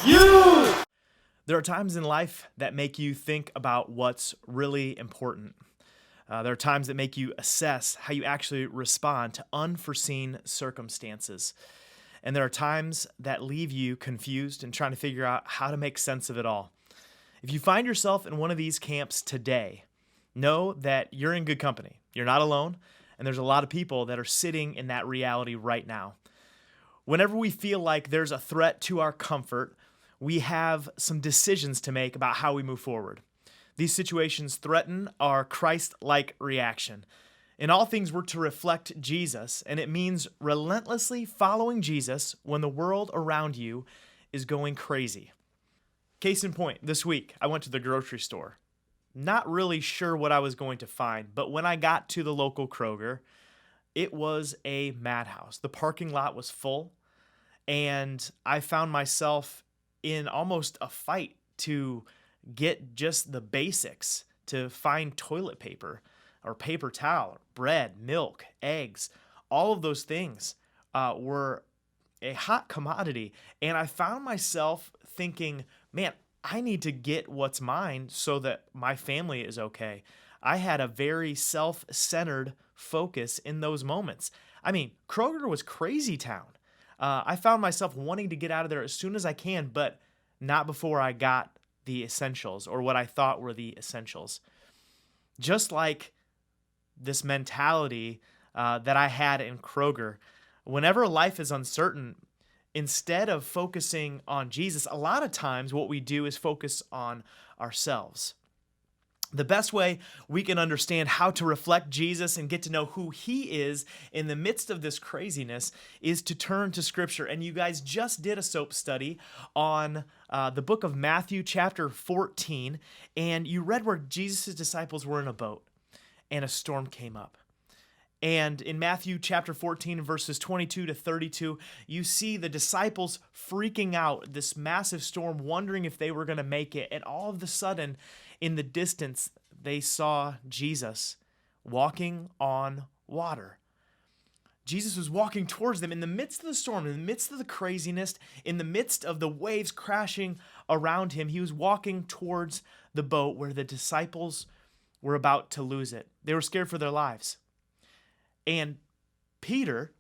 Northview! There are times in life that make you think about what's really important. There are times that make you assess how you actually respond to unforeseen circumstances. And there are times that leave you confused and trying to figure out how to make sense of it all. If you find yourself in one of these camps today, know that you're in good company. You're not alone, and there's a lot of people that are sitting in that reality right now. Whenever we feel like there's a threat to our comfort, we have some decisions to make about how we move forward. These situations threaten our Christ-like reaction. In all things, we're to reflect Jesus, and it means relentlessly following Jesus when the world around you is going crazy. Case in point, this week, I went to the grocery store. Not really sure what I was going to find, but when I got to the local Kroger, it was a madhouse. The parking lot was full, and I found myself in almost a fight to get just the basics, to find toilet paper or paper towel, bread, milk, eggs. All of those things were a hot commodity. And I found myself thinking, man, I need to get what's mine so that my family is okay. I had a very self-centered focus in those moments. I mean, Kroger was crazy town. I found myself wanting to get out of there as soon as I can, but not before I got the essentials, or what I thought were the essentials. Just like this mentality that I had in Kroger, whenever life is uncertain, instead of focusing on Jesus, a lot of times what we do is focus on ourselves. The best way we can understand how to reflect Jesus and get to know who he is in the midst of this craziness is to turn to Scripture. And you guys just did a SOAP study on the book of Matthew chapter 14, and you read where Jesus' disciples were in a boat and a storm came up. And in Matthew chapter 14, verses 22 to 32, you see the disciples freaking out, this massive storm, wondering if they were going to make it. And all of a sudden, in the distance, they saw Jesus walking on water. Jesus was walking towards them in the midst of the storm, in the midst of the craziness, in the midst of the waves crashing around him. He was walking towards the boat where the disciples were about to lose it. They were scared for their lives. And Peter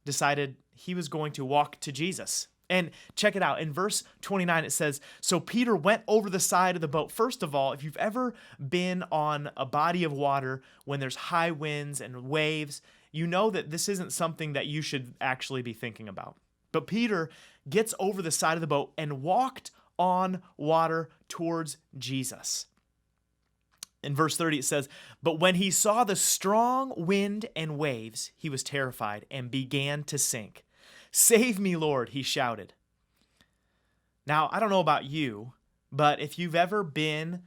decided he was going to walk to Jesus. And check it out. In verse 29, it says, so Peter went over the side of the boat. First of all, if you've ever been on a body of water when there's high winds and waves, you know that this isn't something that you should actually be thinking about. But Peter gets over the side of the boat and walked on water towards Jesus. In verse 30, it says, but when he saw the strong wind and waves, he was terrified and began to sink. Save me, Lord, he shouted. Now, I don't know about you, but if you've ever been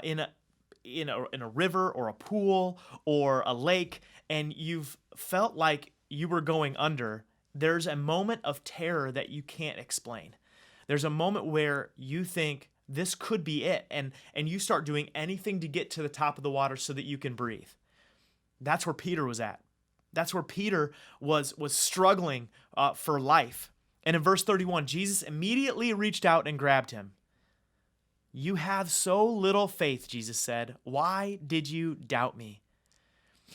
in a river or a pool or a lake and you've felt like you were going under, there's a moment of terror that you can't explain. There's a moment where you think, this could be it, and you start doing anything to get to the top of the water so that you can breathe. That's where Peter was at. That's where Peter was struggling for life. And in verse 31, Jesus immediately reached out and grabbed him. You have so little faith, Jesus said. Why did you doubt me?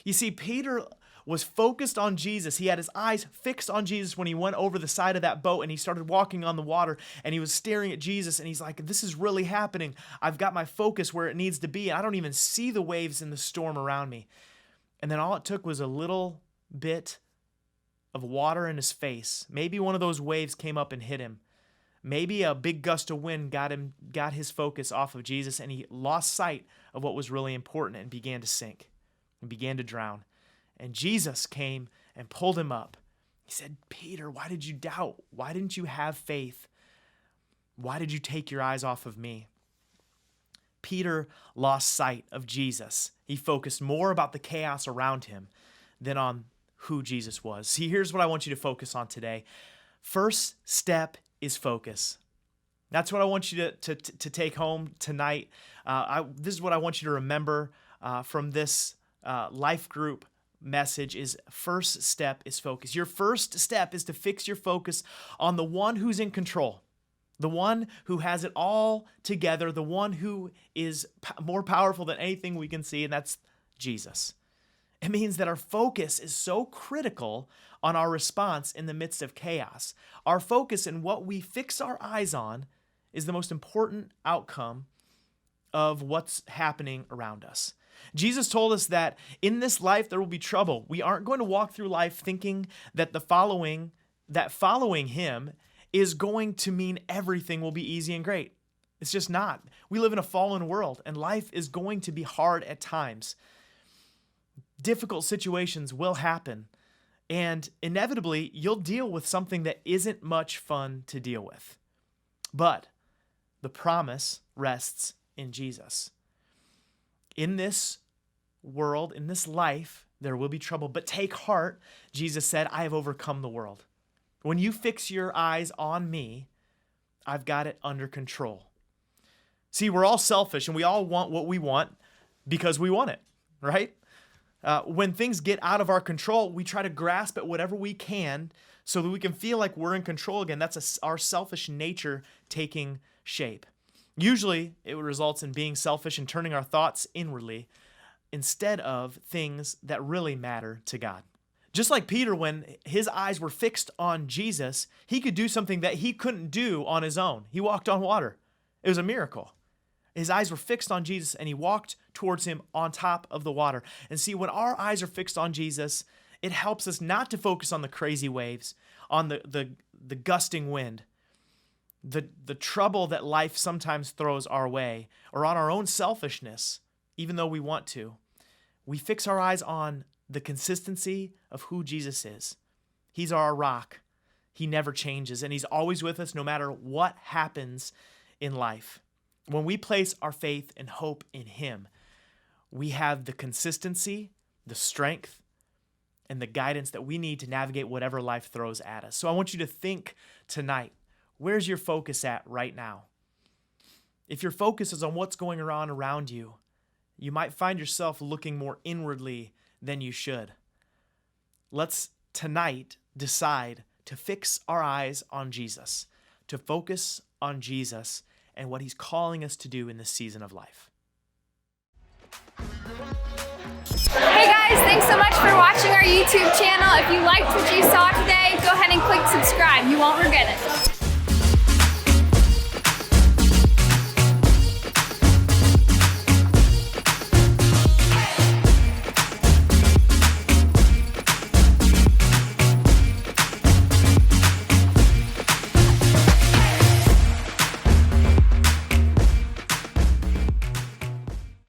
You see, Peter was focused on Jesus. He had his eyes fixed on Jesus when he went over the side of that boat and he started walking on the water and he was staring at Jesus and he's like, this is really happening. I've got my focus where it needs to be. I don't even see the waves in the storm around me. And then all it took was a little bit of water in his face. Maybe one of those waves came up and hit him. Maybe a big gust of wind got his focus off of Jesus and he lost sight of what was really important and began to sink and began to drown. And Jesus came and pulled him up. He said, Peter, why did you doubt? Why didn't you have faith? Why did you take your eyes off of me? Peter lost sight of Jesus. He focused more about the chaos around him than on who Jesus was. See, here's what I want you to focus on today. First step is focus. That's what I want you to take home tonight. This is what I want you to remember from this life group message is first step is focus. Your first step is to fix your focus on the one who's in control. the one who has it all together, the one who is more powerful than anything we can see, and that's Jesus. It means that our focus is so critical on our response in the midst of chaos. Our focus and what we fix our eyes on is the most important outcome of what's happening around us. Jesus told us that in this life there will be trouble. We aren't going to walk through life thinking that following him is going to mean everything will be easy and great. It's just not. We live in a fallen world, and life is going to be hard at times. Difficult situations will happen, and inevitably you'll deal with something that isn't much fun to deal with. But the promise rests in Jesus. In this world, in this life, there will be trouble, but take heart. Jesus said, I have overcome the world. When you fix your eyes on me, I've got it under control. See, we're all selfish and we all want what we want because we want it, right? When things get out of our control, we try to grasp at whatever we can so that we can feel like we're in control again. That's our selfish nature taking shape. Usually, it results in being selfish and turning our thoughts inwardly instead of things that really matter to God. Just like Peter, when his eyes were fixed on Jesus, he could do something that he couldn't do on his own. He walked on water. It was a miracle. His eyes were fixed on Jesus, and he walked towards him on top of the water. And see, when our eyes are fixed on Jesus, it helps us not to focus on the crazy waves, on the gusting wind, the trouble that life sometimes throws our way, or on our own selfishness, even though we want to. We fix our eyes on the consistency of who Jesus is. He's our rock. He never changes, and he's always with us no matter what happens in life. When we place our faith and hope in him, we have the consistency, the strength, and the guidance that we need to navigate whatever life throws at us. So I want you to think tonight, where's your focus at right now? If your focus is on what's going on around you, you might find yourself looking more inwardly than you should. Let's tonight decide to fix our eyes on Jesus, to focus on Jesus and what he's calling us to do in this season of life. Hey guys, thanks so much for watching our YouTube channel. If you liked what you saw today, go ahead and click subscribe. You won't regret it.